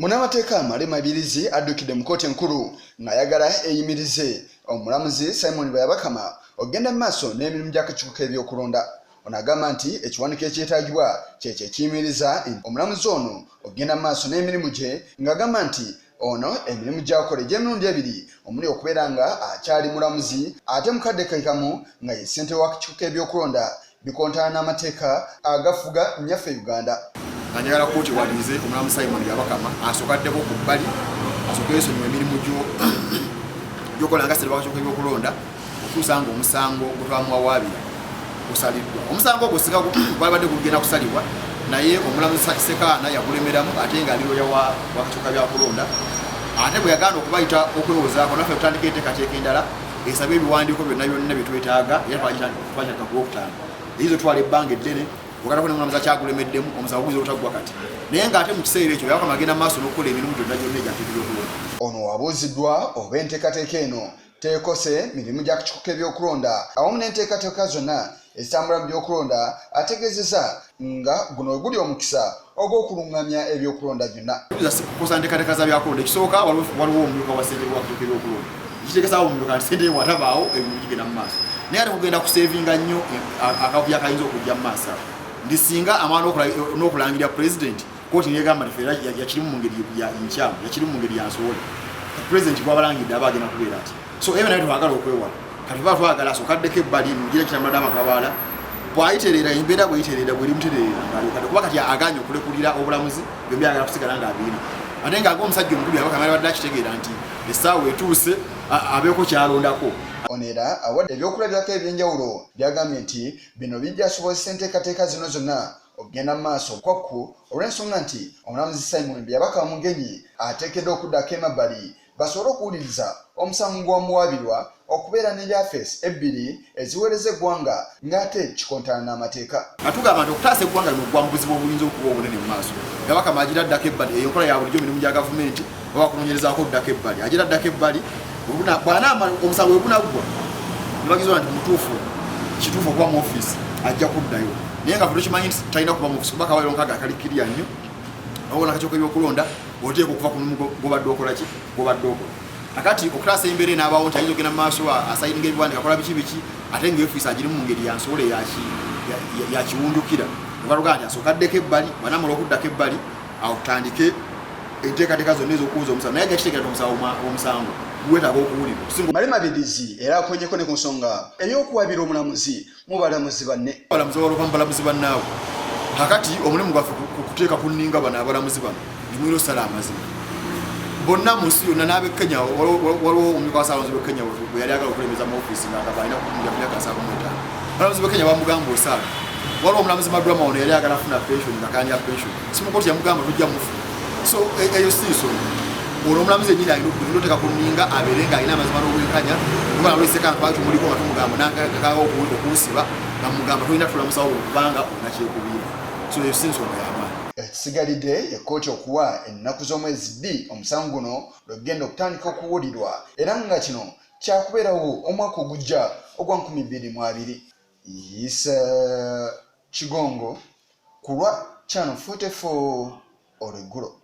Munamateeka Malema Abirizi addukidde mu kkooti enkulu ng'ayagala eyimirize omulamuzi Simon Bayabakama ogenda mu maaso n'emirimu gy'akakiiko k'ebyokulonda. Ono agamba nti ekiwanuko ekyetaagibwa kyekyo ekiyimiriza omulamuzi ono ogenda mu maaso n'emirimu gye, ng'agamba nti ono emirimu gy'akola egy'emirundi ebiri omuli okubeera nga akyali mulamuzi ate mukadde kamu nga ye ssentebe w'akakiiko k'ebyokulonda bikontana n'amateeka agafuga nnyaffe Uganda. Njagala kkooti ewalirize omulamuzi Simon Bayabakama asookaddeko ku bbali asooke yeesonyiwa emirimu gy'okola nga ssentebe w'akakiiko k'ebyokulonda okutuusa nga omusango gwe twamuwawaabira gusaliddwa. Omusango ogwo singa gwabadde gugenda kusalibwa naye omulamuzi Sekaana yagulemeramu ate nga ali looya w'akakiiko k'ebyokulonda. Ate bwe yagaana okubayita okwewozaako naffe tutandika enteekateeka endala esaba ebiwandiiko byonna bye twetaaga era twagitandika ku Lwokutaano. Eyizo twala ebbanga eddene wakatako n'omulamuzi akyagulemeddemu omusango guyinza obutaggwa kati. Naye ng'ate mu kiseera ekyo Bayabakama agenda maaso n'okukola emirimu gyonna egyateeka ebyokulonda. Ono wabuuziddwa oba enteekateeka eno teekose mirimu gy'akakiiko k'ebyokulonda awamu n'enteekateeka zonna ezitambula mu byokulonda, ategeezezza nga guno guli omukisa ogw'okulungamya ebyokulonda byonna. Kukosa nteekateeka za byakulonda ekisooka waliwo omumyuka wa ssentebe w'akakiiko k'ebyokulonda. Ekitegeeza omumyuka nti ssentebe bw'atabaawo ebintu bigenda mu maaso. Naye ate kugenda kuseevinga nnyo akavuyo akayinza okujja mu maaso. Ndi singa amaana n'okulangirira pulezidenti kkooti negamba nti yakirimu mu ngeri nkyamu, yakirimu mu ngeri yansowola. Pulezidenti bw'abalangidde aba agenda kubeera ati. So ebyo nabyo twagala okwewala. Kati tuba twagala asookaddeko ebbali mugire kitambula n'amakabaala bw'ayitereera embeera bw'eyitereera bw'erimutereera ng'alyoka kuba kati aganye okulekulira obulamuzi byombi ayagala kusigala ng'abirina. Ate ng'aga omusajja omukulu Bayabakama yabadde akitegeera nti essaawa etuuse abeeko kyalondako. Ono era awadde ebyokulabirako eby'enjawulo byagambye nti bino bijja asobozesa enteekateeka zino zonna okugenda mu maaso okwakku olw'ensonga nti omulamuzi Simon Bayabakama Mugenyi ateekeddwa okuddako emabbali basobole okuwuliriza omusango gw'omuwaabirwa okubeera ne lyafeesi ebbiri eziweereza eggwanga ng'ate kikontana n'amateeka. Atugamba nti okutaasa eggwanga lino obuwanguzi bw'obuyinza okuba obunene mu maaso. Bayabakama agira addako ebbali eyo nkola ya bulijjo emirimu gya gavumenti oba kunoonyerezaako oddako ebbali. Agira addako ebbali bw'anaamala omusango we gunaggwa ne bagizibwa nti mutuufu kituufu okuba mu ofiisi ajja kuddayo. Naye nga ffe tukimanyi nti talina kuba mu ofiisi kuba kawaliro nkaaga akalikirya nnyo obola akakiiko k'ebyokulonda oteeka okuva ku mulimu gw'obadde okola ki gw'obadde okola. Kakati okutaasa embeera enaabawo nti ayinza okugenda mu maaso asayininga ebiwandiiko akola biki ate ng'ofiisi agirimu mu ngeri yansoole yakiwunjukira. Obalugamba nti asookaddeko ebbali bw'anaamala okuddako ebbali awo tutandike enteekateeka zonna ez'okuwuza omusango naye gakitegeera omusango gwetaaga okuwulirwa. Malema Abirizi era akonnyeko ne ku nsonga ey'okuwabira omulamuzi mu balamuzi banne. Abalamuzi babaloopa mu balamuzi bannaabwe. Kakati omulimu gwaffe kuteeka ku nninga bano abalamuzi bano nimwira osala amazima. Bonna mu nsi yonna n'ab'e Kenya waliwo omumyuka wa Ssaabawolereza w'e Kenya bwe yali agala okulemeza mu ofiisi ng'akava alina kukumbira myaka 75. Abalamuzi b'e Kenya bamugamba osaaga. Waliwo omulamuzi Madrama ono yali agala afuna pension ng'akaanya pension. Simukooti yamugamba tujja mufu. So eyo si nsonga. Ono omulamuzi yennyini alina okuteeka ku nninga abeere ng'alina amazima n'obwenkanya kuba nalweseka nkwaki tumuliko nga tumugamba n'akakaaga okuwusiba nga mugamba tolina tulamusawo kubanga olina kyekubiira. So eyo si nsonga y'amaanyi. Ekisigalidde ekkooti okuwa ennaku z'omwezi 2 omusango guno lwe gugenda okutandika okuwulirwa era nga kino kyakubeerawo omwaka ogujja ogwa 2022. Issa Kigongo ku lwa Channel 44 olweggulo.